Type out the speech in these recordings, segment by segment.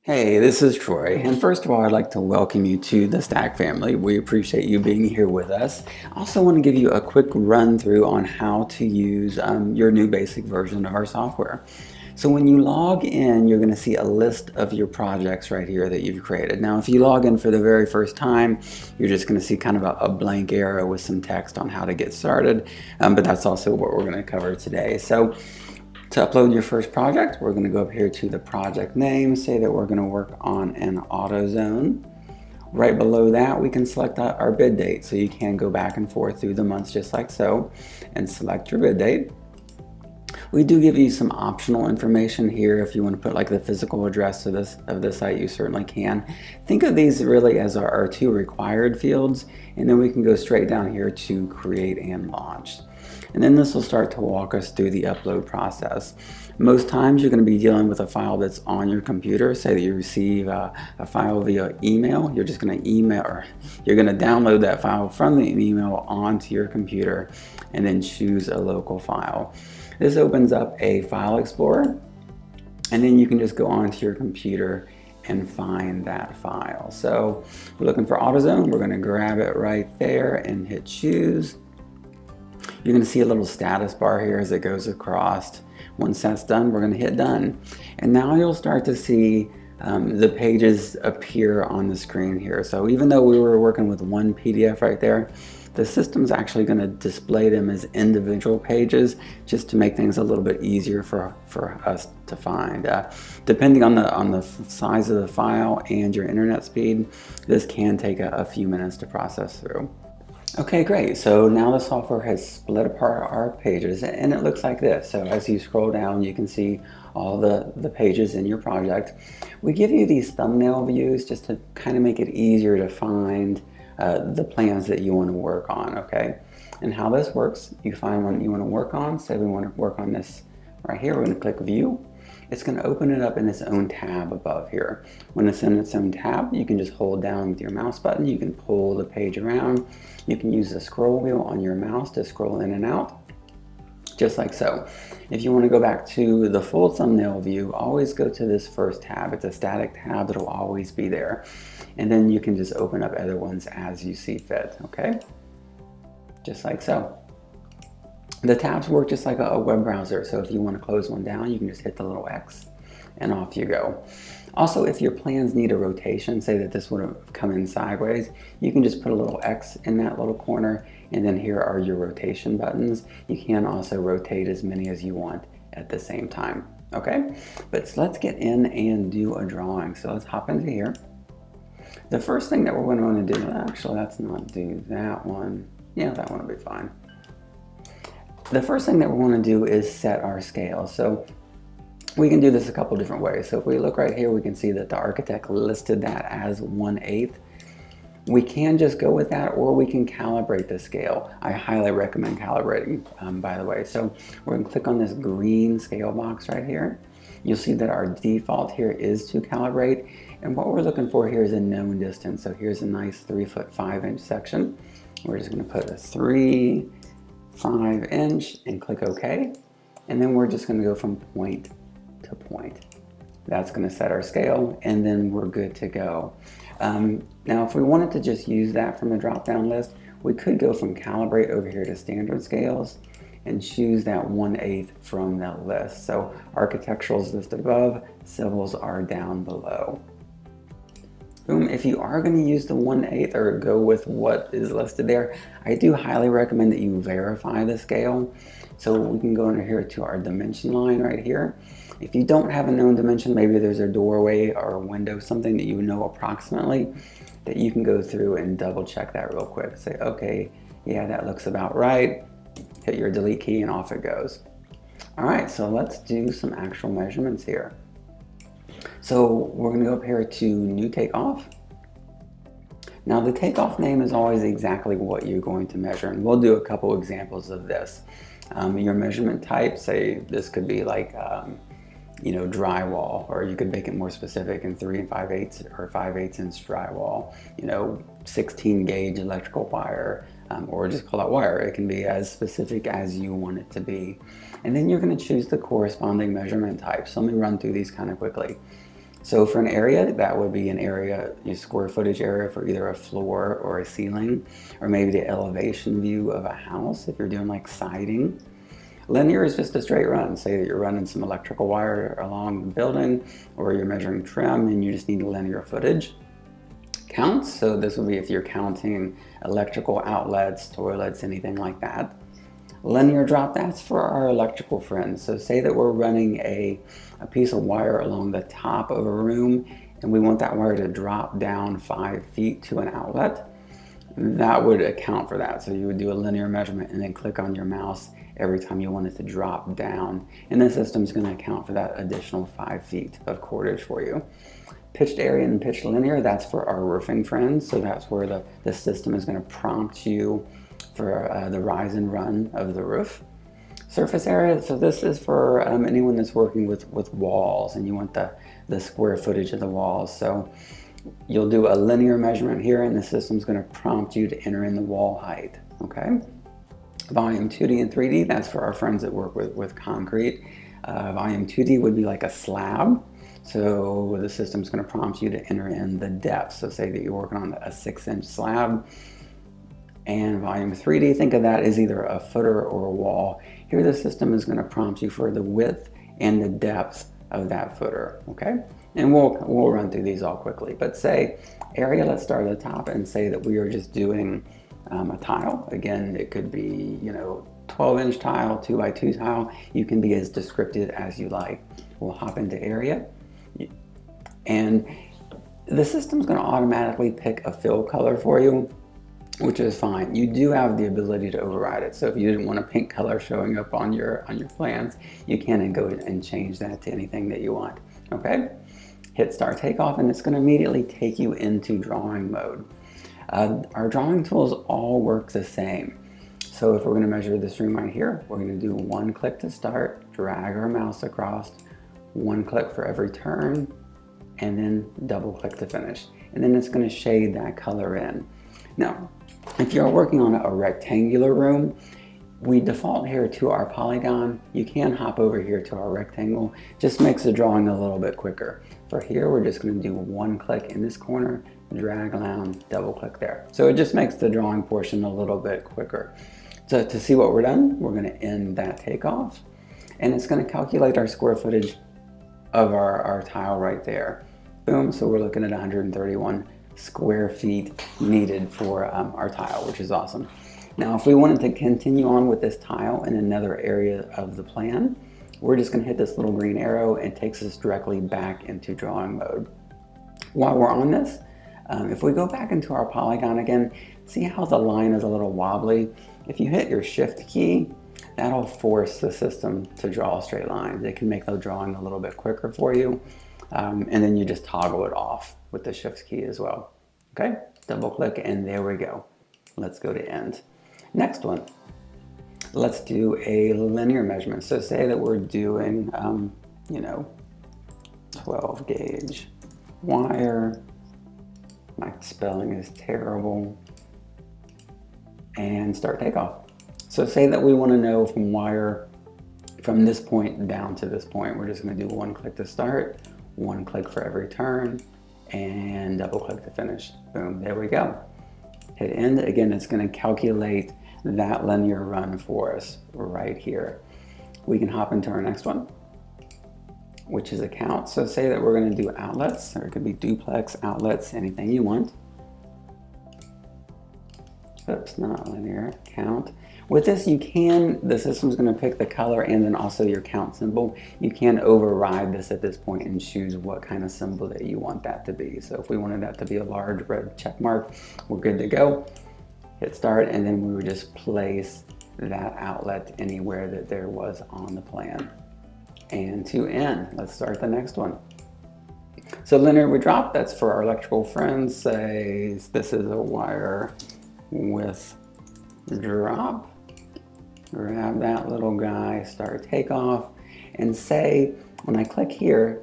Hey, this is Troy. And first of all, I'd like to welcome you to the Stack family. We appreciate you being here with us. I also want to give you a quick run through on how to use your new basic version of our software. So when you log in, you're going to see a list of your projects right here that you've created. Now, if you log in for the very first time, you're just going to see kind of a blank arrow with some text on how to get started. But that's also what we're going to cover today. So to upload your first project, we're going to go up here to the project name, say that we're going to work on an AutoZone. Right below that, we can select our bid date. So you can go back and forth through the months just like so and select your bid date. We do give you some optional information here. If you want to put like the physical address of the site, you certainly can. Think of these really as our two required fields, and then we can go straight down here to create and launch. And then this will start to walk us through the upload process. Most times you're going to be dealing with a file that's on your computer. Say that you receive a file via email. You're just going to email, or you're going to download that file from the email onto your computer and then choose a local file. This opens up a file explorer, and then you can just go onto your computer and find that file. So we're looking for AutoZone. We're going to grab it right there and hit choose. You're going to see a little status bar here as it goes across. Once that's done, we're going to hit done. And now you'll start to see the pages appear on the screen here. So even though we were working with one PDF right there, the system's actually going to display them as individual pages just to make things a little bit easier for us to find. Depending on the size of the file and your internet speed, this can take a few minutes to process through. Okay, great. So now the software has split apart our pages and it looks like this. So as you scroll down, you can see all the pages in your project. We give you these thumbnail views just to kind of make it easier to find the plans that you want to work on, okay? And how this works, you find one you want to work on. Say we want to work on this right here. We're going to click View. It's going to open it up in its own tab above here. When it's in its own tab, you can just hold down with your mouse button. You can pull the page around. You can use the scroll wheel on your mouse to scroll in and out, just like so. If you want to go back to the full thumbnail view, always go to this first tab. It's a static tab that'll always be there. And then you can just open up other ones as you see fit, okay? Just like so. The tabs work just like a web browser, so if you want to close one down, you can just hit the little X and off you go. Also, if your plans need a rotation, say that this would have come in sideways, you can just put a little X in that little corner, and then here are your rotation buttons. You can also rotate as many as you want at the same time, okay? But let's get in and do a drawing. So let's hop into here. The first thing that we're going to want to do, actually let's not do that one. Yeah, that one will be fine. The first thing that we want to do is set our scale. So we can do this a couple different ways. So if we look right here, we can see that the architect listed that as 1/8. We can just go with that, or we can calibrate the scale. I highly recommend calibrating, by the way. So we're going to click on this green scale box right here. You'll see that our default here is to calibrate. And what we're looking for here is a known distance. So here's a nice 3'5" section. We're just going to put a 3'5" and click OK. And then we're just going to go from point to point. That's going to set our scale, and then we're good to go. Now, if we wanted to just use that from the drop-down list, we could go from calibrate over here to standard scales and choose that 1/8 from that list. So architectural is listed above, civils are down below. Boom. If you are going to use the 1/8 or go with what is listed there, I do highly recommend that you verify the scale. So we can go under here to our dimension line right here. If you don't have a known dimension, maybe there's a doorway or a window, something that you know approximately, that you can go through and double check that real quick. Say, okay, yeah, that looks about right. Hit your delete key and off it goes. All right, so let's do some actual measurements here. So we're going to go up here to new takeoff. Now the takeoff name is always exactly what you're going to measure, and we'll do a couple examples of this. Your measurement type, say this could be like drywall, or you could make it more specific in 3 5/8 or 5/8 inch drywall, 16 gauge electrical wire, or just call that wire. It can be as specific as you want it to be. And then you're going to choose the corresponding measurement type. So let me run through these kind of quickly. So for an area, that would be an area, a square footage area for either a floor or a ceiling, or maybe the elevation view of a house if you're doing like siding. Linear is just a straight run. Say that you're running some electrical wire along the building, or you're measuring trim and you just need linear footage. Counts, so this would be if you're counting electrical outlets, toilets, anything like that. Linear drop, that's for our electrical friends. So say that we're running a piece of wire along the top of a room and we want that wire to drop down 5 feet to an outlet. That would account for that. So you would do a linear measurement and then click on your mouse every time you want it to drop down. And the system's going to account for that additional 5 feet of cordage for you. Pitched area and pitched linear, that's for our roofing friends. So that's where the system is going to prompt you for the rise and run of the roof. Surface area, so this is for anyone that's working with walls and you want the square footage of the walls. So you'll do a linear measurement here and the system's going to prompt you to enter in the wall height, okay? Volume 2D and 3D, that's for our friends that work with concrete. Volume 2D would be like a slab. So the system's going to prompt you to enter in the depth. So say that you're working on a 6-inch slab. And volume 3D, think of that as either a footer or a wall. Here the system is going to prompt you for the width and the depth of that footer, okay? And we'll run through these all quickly. But say area, let's start at the top and say that we are just doing a tile. Again, it could be, 12-inch tile, 2x2 tile. You can be as descriptive as you like. We'll hop into area. And the system's going to automatically pick a fill color for you, which is fine. You do have the ability to override it. So if you didn't want a pink color showing up on your plans, you can go and change that to anything that you want. Okay? Hit start takeoff and it's going to immediately take you into drawing mode. Our drawing tools all work the same. So if we're going to measure this room right here, we're going to do 1 click to start, drag our mouse across, 1 click for every turn, and then double click to finish. And then it's going to shade that color in. Now, if you're working on a rectangular room, we default here to our polygon. You can hop over here to our rectangle. Just makes the drawing a little bit quicker. For here, we're just going to do 1 click in this corner, drag down, double click there. So it just makes the drawing portion a little bit quicker. So to see what we're done, we're going to end that takeoff. And it's going to calculate our square footage of our tile right there. Boom, so we're looking at 131 square feet needed for our tile, which is awesome. Now, if we wanted to continue on with this tile in another area of the plan, we're just going to hit this little green arrow and it takes us directly back into drawing mode. While we're on this, if we go back into our polygon again, see how the line is a little wobbly? If you hit your shift key, that'll force the system to draw straight lines. It can make the drawing a little bit quicker for you. And then you just toggle it off with the shift key as well. Okay, double click and there we go. Let's go to end. Next one, let's do a linear measurement. So say that we're doing, 12 gauge wire. My spelling is terrible. And start takeoff. So say that we want to know from wire from this point down to this point. We're just going to do 1 click to start, 1 click for every turn, and double click to finish. Boom, there we go. Hit end. Again, it's going to calculate that linear run for us right here. We can hop into our next one, which is a count. So say that we're going to do outlets, or it could be duplex, outlets, anything you want. Oops, not linear, count. With this, the system's going to pick the color and then also your count symbol. You can override this at this point and choose what kind of symbol that you want that to be. So if we wanted that to be a large red check mark, we're good to go. Hit start, and then we would just place that outlet anywhere that there was on the plan. And to end, let's start the next one. So linear we drop, that's for our electrical friends. Say this is a wire with drop. Grab that little guy, start takeoff, and say, when I click here,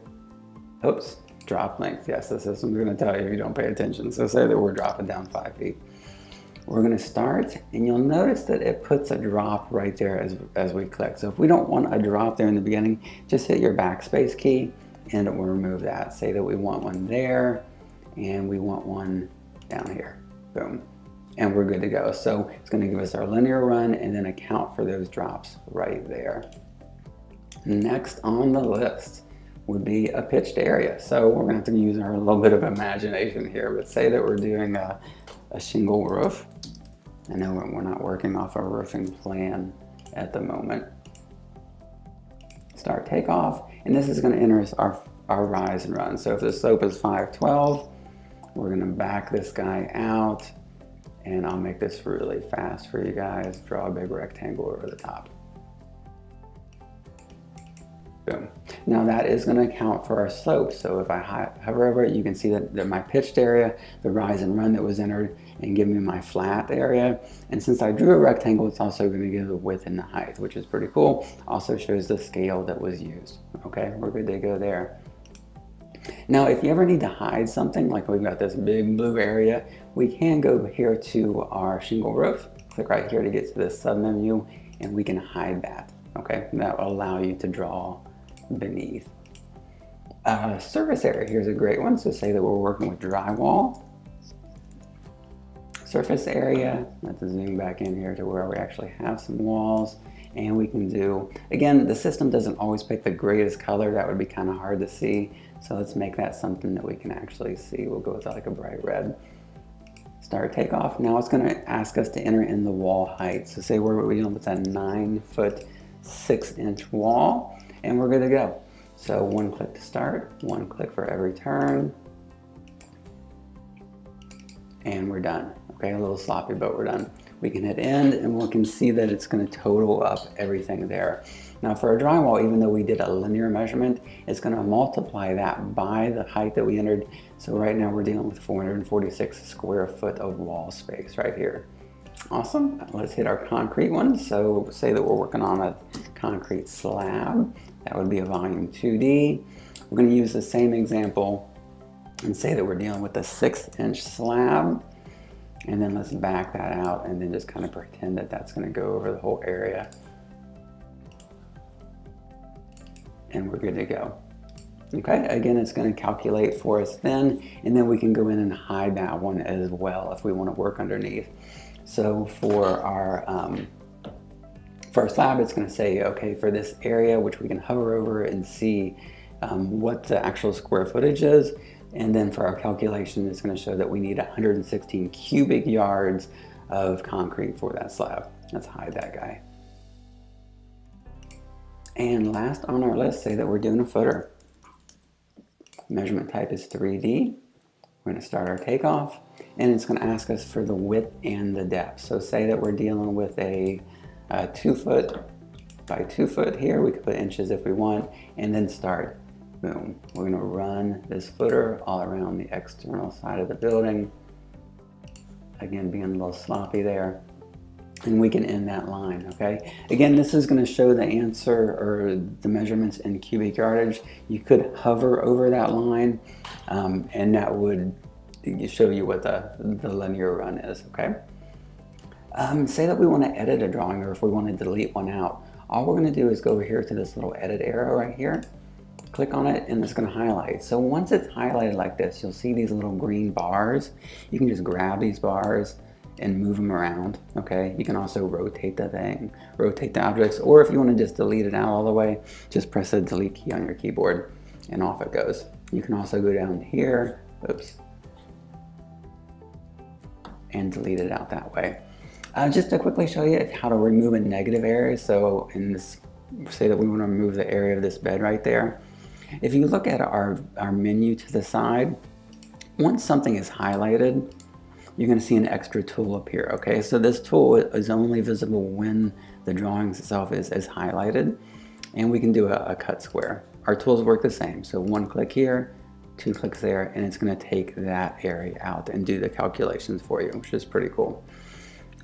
oops, drop length. Yes, the system's gonna tell you if you don't pay attention. So say that we're dropping down 5 feet. We're gonna start, and you'll notice that it puts a drop right there as we click. So if we don't want a drop there in the beginning, just hit your backspace key, and it will remove that. Say that we want one there and we want one down here. Boom. And we're good to go. So it's going to give us our linear run and then account for those drops right there. Next on the list would be a pitched area. So we're going to have to use our little bit of imagination here, but say that we're doing a shingle roof. I know we're not working off a roofing plan at the moment. Start takeoff, and this is going to enter our rise and run. So if the slope is 512, we're going to back this guy out, and I'll make this really fast for you guys. Draw a big rectangle over the top. Boom. Now that is going to account for our slope. So if I hover over it, you can see that my pitched area, the rise and run that was entered, and give me my flat area. And since I drew a rectangle, it's also going to give the width and the height, which is pretty cool. Also shows the scale that was used. Okay, we're good to go there. Now, if you ever need to hide something, like we've got this big blue area, we can go here to our shingle roof, click right here to get to this submenu, and we can hide that. Okay, and that will allow you to draw beneath. Surface area, here's a great one. So say that we're working with drywall. Surface area, let's zoom back in here to where we actually have some walls, and we can do, again, the system doesn't always pick the greatest color. That would be kind of hard to see. So let's make that something that we can actually see. We'll go with like a bright red. Start takeoff. Now it's going to ask us to enter in the wall height. So say we're dealing with a 9-foot 6-inch wall, and we're good to go. So one click to start, one click for every turn, and we're done. Okay, a little sloppy, but we're done. We can hit end, and we can see that it's going to total up everything there. Now for a drywall, even though we did a linear measurement, it's going to multiply that by the height that we entered. So right now we're dealing with 446 square foot of wall space right here. Awesome. Let's hit our concrete one. So say that we're working on a concrete slab. That would be a volume 2D. We're going to use the same example and say that we're dealing with a 6-inch slab. And then let's back that out and then just kind of pretend that that's going to go over the whole area. And we're good to go. Okay, again, it's going to calculate for us then, and then we can go in and hide that one as well if we want to work underneath. So for our slab, it's going to say, okay, for this area, which we can hover over and see what the actual square footage is. And then for our calculation, it's going to show that we need 116 cubic yards of concrete for that slab. Let's hide that guy. And last on our list, say that we're doing a footer. Measurement type is 3D. We're going to start our takeoff, and it's going to ask us for the width and the depth. So say that we're dealing with a 2 foot by 2 foot here. We could put inches if we want, and then start. Boom. We're going to run this footer all around the external side of the building. Again, being a little sloppy there. And we can end that line, okay? Again, this is going to show the answer or the measurements in cubic yardage. You could hover over that line, and that would show you what the linear run is, okay? Say that we want to edit a drawing, or if we want to delete one out. All we're going to do is go over here to this little edit arrow right here. Click on it, and it's going to highlight. So once it's highlighted like this, you'll see these little green bars. You can just grab these bars and move them around, okay? You can also rotate the thing, rotate the objects, or if you want to just delete it out all the way, just press the delete key on your keyboard and off it goes. You can also go down here, oops, and delete it out that way. Just to quickly show you how to remove a negative area. So in this, say that we want to remove the area of this bed right there. If you look at our menu to the side, once something is highlighted, you're going to see an extra tool appear, okay? So this tool is only visible when the drawing itself is highlighted, and we can do a cut square. Our tools work the same, so one click here, 2 clicks there, and it's going to take that area out and do the calculations for you, which is pretty cool.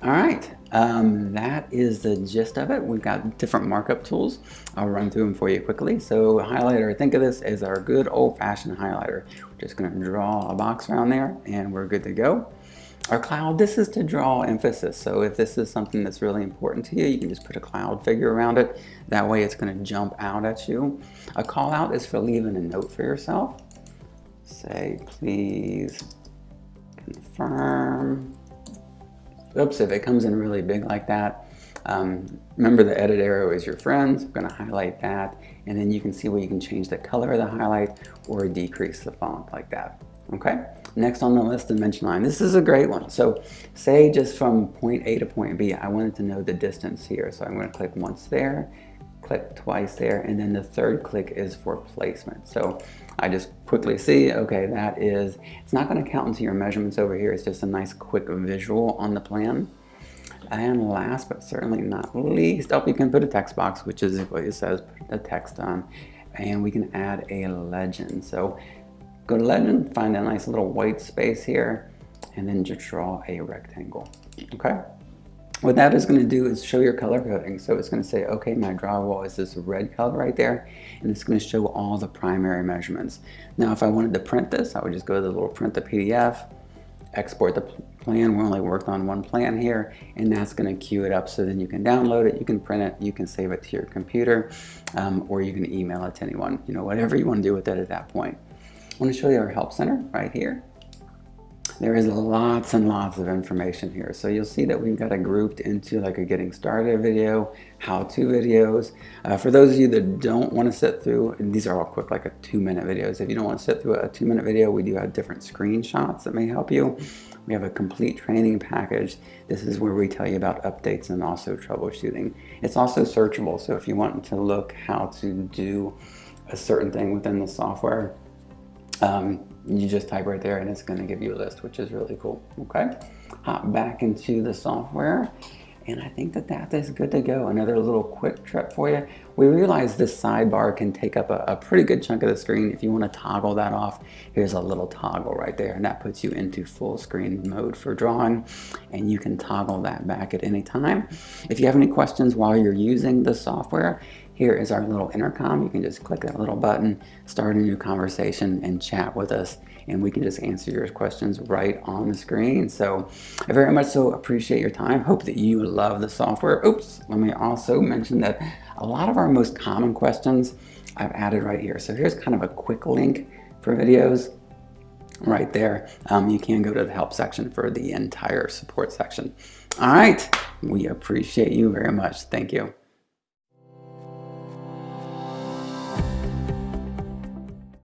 All right, that is the gist of it. We've got different markup tools. I'll run through them for you quickly. So highlighter, think of this as our good old-fashioned highlighter. We're just going to draw a box around there, and we're good to go. Our cloud, this is to draw emphasis. So if this is something that's really important to you, you can just put a cloud figure around it. That way it's going to jump out at you. A call out is for leaving a note for yourself. Say, please confirm. Oops, if it comes in really big like that, remember the edit arrow is your friends. I'm going to highlight that, and then you can see where you can change the color of the highlight or decrease the font like that. Okay, next on the list, dimension line. This is a great one. So say just from point A to point B, I wanted to know the distance here. So I'm going to click once there, click twice there, and then the third click is for placement. So I just quickly see, okay, that is, it's not going to count into your measurements over here. It's just a nice quick visual on the plan. And last but certainly not least, you can put a text box, which is what it says, put the text on, and we can add a legend. So go to legend, find a nice little white space here, and then just draw a rectangle. Okay. What that is going to do is show your color coding. So it's going to say, okay, my drywall is this red color right there, and it's going to show all the primary measurements. Now, if I wanted to print this, I would just go to the little print the PDF, export the plan. We're only working on one plan here, and that's going to queue it up so then you can download it, you can print it, you can save it to your computer, or you can email it to anyone, whatever you want to do with it at that point. I want to show you our help center right here. There is lots and lots of information here. So you'll see that we've got it grouped into like a getting started video, how-to videos. For those of you that don't want to sit through, and these are all quick, like a 2-minute videos. If you don't want to sit through a 2-minute video, we do have different screenshots that may help you. We have a complete training package. This is where we tell you about updates and also troubleshooting. It's also searchable. So if you want to look how to do a certain thing within the software, you just type right there and it's going to give you a list, which is really cool. Okay, hop back into the software, and I think that is good to go. Another little quick trip for you. We realize this sidebar can take up a pretty good chunk of the screen. If you want to toggle that off, here's a little toggle right there, and that puts you into full screen mode for drawing, and you can toggle that back at any time. If you have any questions while you're using the software, here is our little intercom. You can just click that little button, start a new conversation, and chat with us, and we can just answer your questions right on the screen. So I very much so appreciate your time. Hope that you love the software. Oops, let me also mention that a lot of our most common questions I've added right here. So here's kind of a quick link for videos right there. You can go to the help section for the entire support section. All right, we appreciate you very much. Thank you.